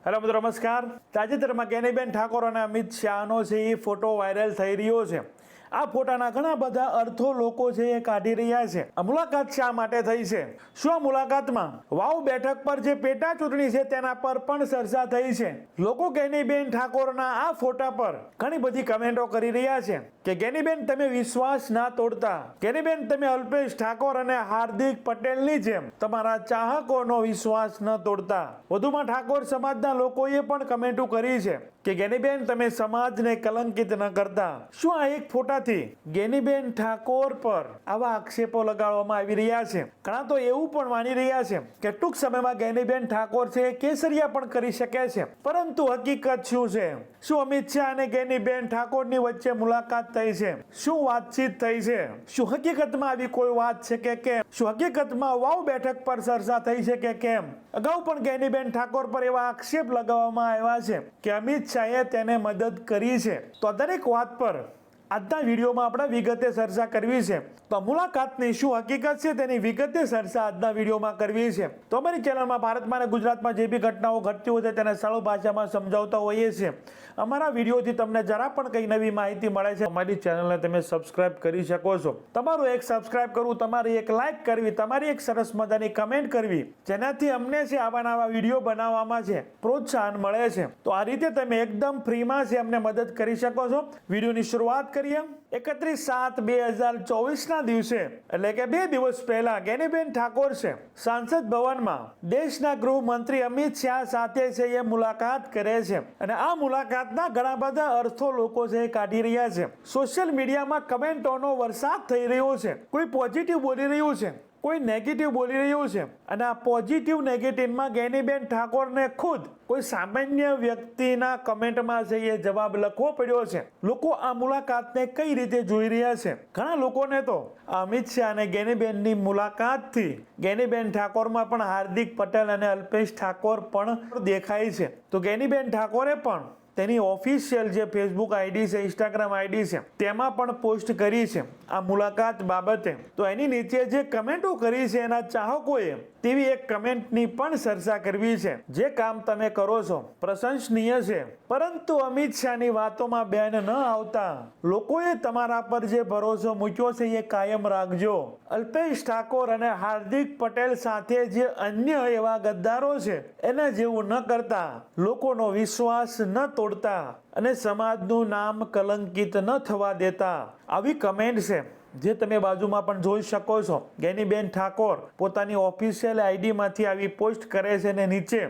Hello મિત્રો, નમસ્કાર. તાજેતરમાં ગેનીબેન ઠાકોર અને અમિત શાહનો છે એ ફોટો વાયરલ થઈ રહ્યો છે. આ ફોટાના ઘણા બધા અર્થો લોકો છે એ કાઢી રહ્યા છે. આ મુલાકાત શા માટે થઈ છે? શું આ મુલાકાતમાં વાવ બેઠક પર જે પેટા ચૂંટણી છે તેના પર પણ ચર્ચા થઈ છે? લોકો ગેનીબેન ઠાકોરના આ ફોટા પર ઘણી બધી કમેન્ટો કરી રહ્યા છે કે ગેનીબેન તમે વિશ્વાસ ના તોડતા, ગેનીબેન તમે અલ્પેશ ઠાકોર અને હાર્દિક પટેલની જેમ તમારા ચાહકોનો વિશ્વાસ ન તોડતા. વધુમાં ઠાકોર સમાજના લોકોએ પણ કમેન્ટો કરી છે કે ગેનીબેન તમે સમાજને કલંકિત ન કરતા. શું આ એક ફોટાથી ગેનીબેન ઠાકોર પર આવા આક્ષેપો લગાડવામાં આવી રહ્યા છે? ઘણા તો એવું પણ માની રહ્યા છે કે ટૂંક સમયમાં ગેનીબેન ઠાકોર છે કેસરિયા પણ કરી શકે છે. પરંતુ હકીકત શું છે? શું અમિત શાહ અને ગેનીબેન ઠાકોરની વચ્ચે મુલાકાત થઈ છે? શું વાતચીત થઈ છે? શું હકીકતમાં આવી કોઈ વાત છે કે કેમ? શું હકીકતમાં વાવ બેઠક પર ચર્ચા થઈ છે કે કેમ? અગાઉ પણ ગેનીબેન ઠાકોર પર એવા આક્ષેપ લગાવવામાં આવ્યા છે કે અમિત શાહે તેને મદદ કરી છે. તો દરેક વાત પર આજના વિડીયોમાં આપણે વિગતે ચર્ચા કરવી છે. તો મુલાકાતની શું હકીકત છે તેની વિગતે ચર્ચા આજના વિડીયોમાં કરવી છે. તો અમારી ચેનલમાં ભારતમાં અને ગુજરાતમાં જે બી ઘટનાઓ ઘટતી હોય છે તેને સરળ ભાષામાં સમજાવતા હોઈએ છીએ. અમારા વિડીયોથી તમને જરા પણ કઈ નવી માહિતી મળે છે, અમારી ચેનલને તમે સબસ્ક્રાઇબ કરી શકો છો. તમારું એક સબસ્ક્રાઇબ કરવું, તમારી એક લાઇક કરવી, તમારી એક સરસ મજાની કમેન્ટ કરવી, જેનાથી અમને છે આવા નવા વિડીયો બનાવવામાં છે પ્રોત્સાહન મળે છે. તો આ રીતે તમે એકદમ ફ્રીમાં છે અમને મદદ કરી શકો છો. વિડીયોની શરૂઆત કરીએ. 31/7/2024 ના દિવસે એટલે કે 2 દિવસ પહેલા ગેનીબેન ઠાકોર છે સાંસદ ભવનમાં દેશના ગૃહમંત્રી અમિત શાહ સાથે છે એ મુલાકાત કરે છે. અને આ મુલાકાતના ઘણા બધા અર્થો લોકો છે કાઢી રહ્યા છે. સોશિયલ મીડિયામાં કમેન્ટોનો વરસાદ થઈ રહ્યો છે. કોઈ પોઝિટિવ બોલી રહ્યું છે, કોઈ નેગેટિવ બોલી રહ્યું છે. અને આ પોઝિટિવ નેગેટિવમાં ગેનીબેન ઠાકોરને ખુદ કોઈ સામાન્ય વ્યક્તિના કમેન્ટમાં છે એ જવાબ લખવો પડ્યો છે. લોકો આ મુલાકાતને કઈ રીતે જોઈ રહ્યા છે? ઘણા લોકોને તો અમિત શાહ અને ગેનીબેનની મુલાકાતથી ગેનીબેન ઠાકોરમાં પણ હાર્દિક પટેલ અને અલ્પેશ ઠાકોર પણ દેખાય છે. તો ગેનીબેન ઠાકોરે પણ તેની ઓફિશિયલ જે ફેસબુક આઈડી છે, ઇન્સ્ટાગ્રામ આઈડી છે, તેમાં પણ પોસ્ટ કરી છે આ મુલાકાત બાબતે. તો એની નીચે જે કમેન્ટો કરી છે એના ચાહકોએ તેવી એક કમેન્ટની પણ ચર્ચા કરવી છે. જે કામ તમે કરો છો પ્રશંસનીય છે, પરંતુ અમિત શાહની વાતોમાં બેન ન આવતા લોકોએ તમારા પર જે ભરોસો મૂક્યો છે એ કાયમ રાખજો. અલ્પેશ ઠાકોર અને હાર્દિક પટેલ સાથે જે અન્ય એવા ગદ્દારો છે એને જેવું ન કરતા, લોકોનો વિશ્વાસ ન તોડતા અને સમાજનું નામ કલંકિત ન થવા દેતા. આવી કમેન્ટ છે જે તમે બાજુમાં પણ જોઈ શકો છો. ગેનીબેન ઠાકોર પોતાની ઓફિશિયલ આઈડીમાંથી આવી પોસ્ટ કરે છે અને નીચે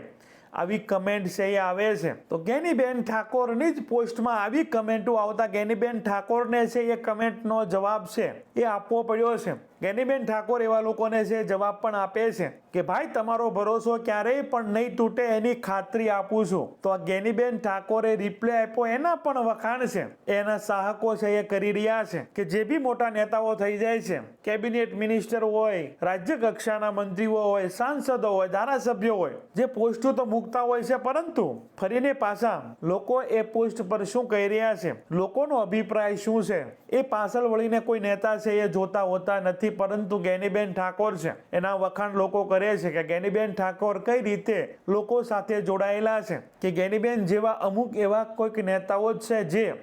આવી કમેન્ટ છે એ આવે છે. તો ગેનીબેન ઠાકોરની જ પોસ્ટમાં આવી કમેન્ટો આવતા ગેનીબેન ઠાકોરને છે એ કમેન્ટનો જવાબ છે એ આપવો પડ્યો છે. ગેનીબેન ઠાકોર એવા લોકોને છે જવાબ પણ આપે છે કે ભાઈ તમારો ભરોસો ક્યારેય પણ નહીં તૂટે એની ખાતરી આપું છું. તો આ ગેનીબેન ઠાકોરે રિપ્લાય આપ્યો એના પણ વખાણ છે એના ચાહકો છે એ કરી રહ્યા છે કે જે બી મોટા નેતાઓ થઈ જાય છે, કેબિનેટ મિનિસ્ટર હોય, રાજ્ય કક્ષાના મંત્રીઓ હોય, સાંસદો હોય, ધારાસભ્યો હોય, જે પોસ્ટો તો મૂકતા હોય છે પરંતુ ફરીને પાછા લોકો એ પોસ્ટ પર શું કહી રહ્યા છે, લોકોનો અભિપ્રાય શું છે એ પાછળ વળીને કોઈ નેતા છે એ જોતા હોતા નથી. પરંતુ ગેનીબેન ઠાકોર છે એના વખાણ લોકો કરે છે કે ગેનીબેન ઠાકોર કઈ રીતે લોકો સાથે જોડાયેલા છે, કે ગેનીબેન જેવા અમુક એવા કોઈક નેતાઓ છે જે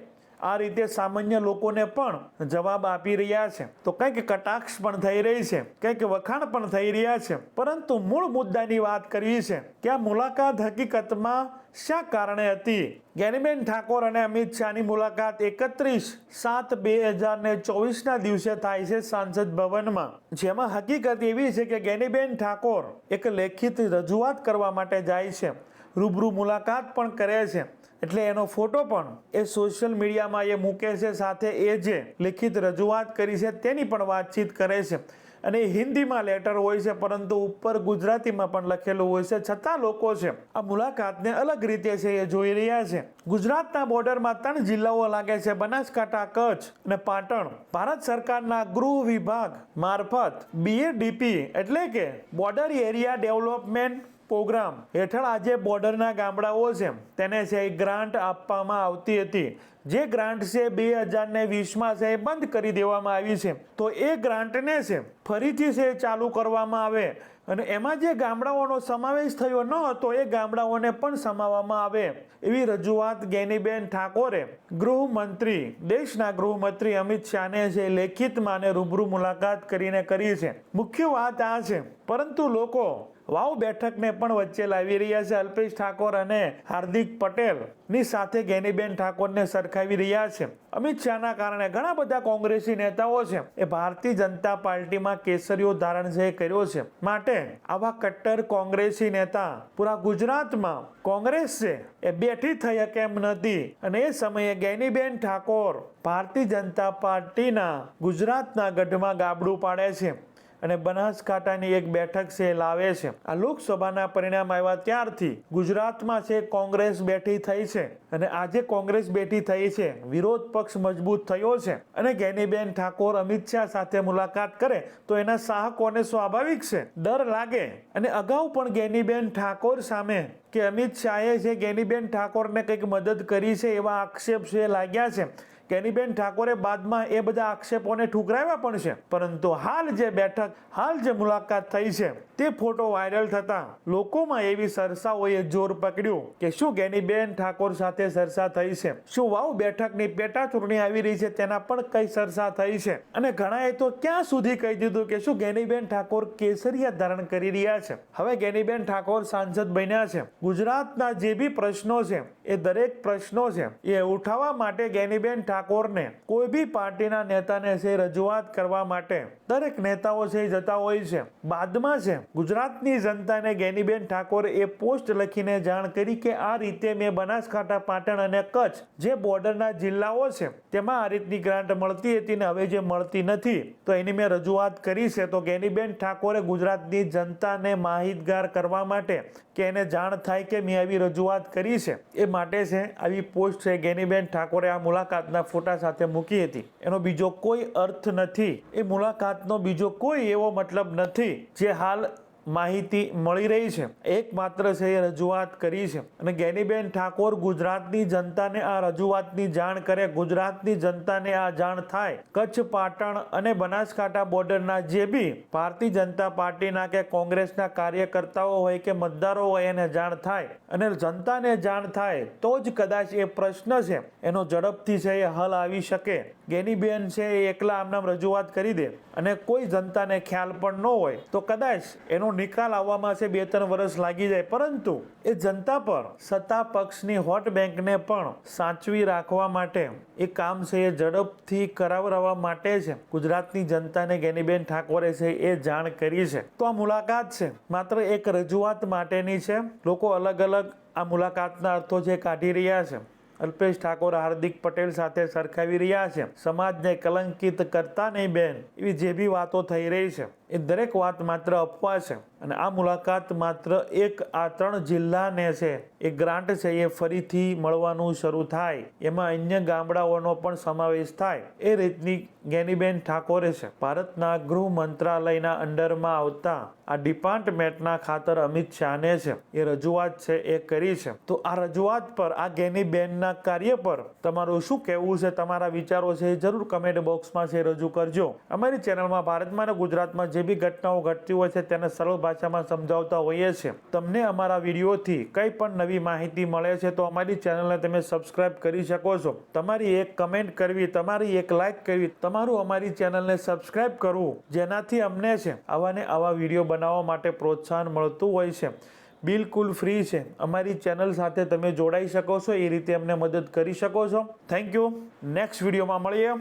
આ રીતે સામાન્ય લોકોને પણ જવાબ આપી રહ્યા છે. તો કંઈક કટાક્ષ પણ થઈ રહી છે, કંઈક વખાણ પણ થઈ રહ્યા છે. પરંતુ મૂળ મુદ્દાની વાત કરવી છે કે આ મુલાકાત હકીકતમાં શા કારણે હતી? ગેનીબેન ઠાકોર અને અમિત શાહની મુલાકાત 31/7/2024 ના દિવસે થાય છે સાંસદ ભવનમાં. જેમાં હકીકત એવી છે કે ગેનીબેન ઠાકોર એક લેખિત રજૂઆત કરવા માટે જાય છે, રૂબરૂ મુલાકાત પણ કરે છે. એટલે એનો ફોટો પણ એ સોશિયલ મીડિયામાં એ મૂકે છે, સાથે એ જે લિખિત રજૂઆત કરી છે તેની પણ વાતચીત કરે છે. અને હિન્દીમાં લેટર હોય છે પરંતુ ઉપર ગુજરાતીમાં પણ લખેલું હોય છે. છતાં લોકો છે આ મુલાકાતને અલગ રીતે છે એ જોઈ રહ્યા છે. ગુજરાતના બોર્ડરમાં 3 જિલ્લાઓ લાગે છે, બનાસકાંઠા, કચ્છ અને પાટણ. ભારત સરકારના ગૃહ વિભાગ મારફત BADP એટલે કે બોર્ડર એરિયા ડેવલપમેન્ટ પ્રોગ્રામ હેઠળ આજે બોર્ડરના ગામડાઓ છે તેને છે ગ્રાન્ટ આપવામાં આવતી હતી, જે ગ્રાન્ટ છે 2020માં છે બંધ કરી દેવામાં આવી છે. તો એ ગ્રાન્ટને છે ફરીથી છે ચાલુ કરવામાં આવે અને એમાં જે ગામડાઓનો સમાવેશ થયો ન હતો એ ગામડાઓને પણ સમાવવામાં આવે એવી રજૂઆત ગેનીબેન ઠાકોરે ગૃહમંત્રી દેશના ગૃહમંત્રી અમિત શાહને છે લેખિતમાં અને રૂબરૂ મુલાકાત કરીને કરી છે. મુખ્ય વાત આ છે, પરંતુ લોકો વાવ બેઠકને પણ વચ્ચે લાવી રહ્યા છે. અલ્પેશ ઠાકોર અને હાર્દિક પટેલ ની સાથે ગેનીબેન ઠાકોરને સરખાવી રહ્યા છે. અમિત શાહના કારણે ઘણા બધા કોંગ્રેસી નેતાઓ છે એ ભારતીય જનતા પાર્ટીમાં કેસરીઓ ધારણ છે કર્યો છે. માટે આવા કટ્ટર કોંગ્રેસી નેતા પૂરા ગુજરાતમાં કોંગ્રેસ છે એ બેઠી થઈ કેમ નથી અને એ સમયે ગેનીબેન ઠાકોર ભારતીય જનતા પાર્ટીના ગુજરાતના ગઢમાં ગાબડું પાડે છે અને બનાસકાંઠાની એક બેઠક છે લાવે છે. આ લોકસભાના પરિણામ આવ્યા ત્યારથી ગુજરાતમાં છે કોંગ્રેસ બેઠી થઈ છે અને આજે કોંગ્રેસ બેઠી થઈ છે, વિરોધ પક્ષ મજબૂત થયો છે અને ગેનીબેન ઠાકોર અમિત શાહ સાથે મુલાકાત કરે તો એના ચાહકોને સ્વાભાવિક છે ડર લાગે. અને અગાઉ પણ ગેનીબેન ઠાકોર સામે કે અમિત શાહે છે ગેનીબેન ઠાકોરને કંઈક મદદ કરી છે એવા આક્ષેપ છે લાગ્યા છે. ગેનીબેન ઠાકોરે બાદમાં એ બધા આક્ષેપોને ઠુકરાવ્યા પણ છે, પરંતુ હાલ જે બેઠક હાલ જે મુલાકાત થઈ છે તે ફોટો વાયરલ થતા લોકોમાં એવી ચર્ચાઓએ જોર પકડ્યું કે શું ગેનીબેન ઠાકોર સાથે ચર્ચા થઈ છે, શું વાવ બેઠકની પેટા ચૂંટણી આવી રહી છે તેના પણ કઈ ચર્ચા થઈ છે. અને ઘણાએ તો ક્યાં સુધી કહી દીધું કે શું ગેનીબેન ઠાકોર કેસરિયા ધારણ કરી રહ્યા છે. હવે ગેનીબેન ઠાકોર સાંસદ બન્યા છે. ગુજરાતના જે બી પ્રશ્નો છે એ દરેક પ્રશ્નો છે એ ઉઠાવવા માટે ગેનીબેન ઠાકોરને કોઈ બી પાર્ટીના નેતાને છે રજૂઆત કરવા માટે દરેક નેતાઓ છે જતા હોય છે. બાદમાં છે ગુજરાતની જનતાને ગેનીબેન ઠાકોરે એ પોસ્ટ લખીને જાણ કરી કે આ રીતે મેં બનાસકાંઠા, પાટણ અને કચ્છ જે બોર્ડરના જિલ્લાઓ છે તેમાં આ રીતની ગ્રાન્ટ મળતી હતી ને હવે જે મળતી નથી તો એની મેં રજૂઆત કરી છે. તો ગેનીબેન ઠાકોરે ગુજરાતની જનતાને માહિતગાર કરવા માટે કે એને જાણ થાય કે મેં આવી રજૂઆત કરી છે એ માટે છે આવી પોસ્ટ છે ગેનીબેન ઠાકોરે આ મુલાકાતના ફોટા સાથે મૂકી હતી. એનો બીજો કોઈ અર્થ નથી, એ મુલાકાતનો બીજો કોઈ એવો મતલબ નથી. જે હાલ માહિતી મળી રહી છે એકમાત્ર છે એ રજૂઆત કરી છે અને ગેનીબેન ઠાકોર ગુજરાતની જનતાને આ રજૂઆતની જાણ કરે, ગુજરાતની જનતાને આ જાણ થાય. કચ્છ, પાટણ અને બનાસકાંઠા બોર્ડરના જે બી ભારતીય જનતા પાર્ટીના કે કોંગ્રેસના કાર્યકર્તાઓ હોય કે મતદારો હોય એને જાણ થાય અને જનતાને જાણ થાય તો જ કદાચ એ પ્રશ્ન છે એનો ઝડપથી છે એ હલ આવી શકે. ગેનીબેન છે એ એકલા આમનામ રજૂઆત કરી દે અને કોઈ જનતાને ખ્યાલ પણ ન હોય તો કદાચ એનો નિકાલ આવવામાં છે 2-3 વર્ષ લાગી જાય. પરંતુ એ જનતા પર સત્તા પક્ષની હોટ બેંકને પણ સાચવી રાખવા માટે એ કામ છે એ ઝડપથી કરાવવા માટે છે ગુજરાતની જનતાને ગેનીબેન ઠાકોરે છે એ જાણ કરી છે. તો આ મુલાકાત છે માત્ર એક રજૂઆત માટેની છે. લોકો અલગ અલગ આ મુલાકાતના અર્થો જે કાઢી રહ્યા છે. અલ્પેશ ઠાકોર હાર્દિક પટેલ સાથે સરખાવી રહ્યા છે. સમાજને કલંકિત કરતા નહીં બેન એવી જે બી વાતો થઈ રહી છે એ દરેક વાત માત્ર અફવા છે અને આ મુલાકાત માત્ર આ 3 જિલ્લાને છે એ ગ્રાન્ટ છે એ ફરીથી મળવાનું શરૂ થાય, એમાં અન્ય ગામડાઓનો પણ સમાવેશ થાય એ રીતની ગેનીબેન ઠાકોરે છે ભારતના ગૃહ મંત્રાલયના અંડરમાં આવતા આ ડિપાર્ટમેન્ટના ખાતર અમિત શાહને છે એ રજૂઆત છે એ કરી છે. તો આ રજૂઆત પર આ ગેનીબેનના કાર્ય પર તમારું શું કહેવું છે, તમારા વિચારો છે એ જરૂર કમેન્ટ બોક્સમાં છે રજૂ કરજો. અમારી ચેનલમાં ભારતમાં અને ગુજરાતમાં જે બી ઘટનાઓ ઘટતી હોય છે તેને સરળ ભાષામાં સમજાવતા હોઈએ છીએ. તમને અમારા વિડીયોથી કંઈ પણ નવી માહિતી મળે છે તો અમારી ચેનલને તમે સબસ્ક્રાઇબ કરી શકો છો. તમારી એક કમેન્ટ કરવી, તમારી એક લાઇક કરવી, તમારું અમારી ચેનલને સબસ્ક્રાઇબ કરવું જેનાથી અમને છે આવા ને આવા વિડીયો બનાવવા માટે પ્રોત્સાહન મળતું હોય છે. બિલકુલ ફ્રી છે. અમારી ચેનલ સાથે તમે જોડાઈ શકો છો, એ રીતે અમને મદદ કરી શકો છો. Thank you. નેક્સ્ટ વિડીયોમાં મળીએ.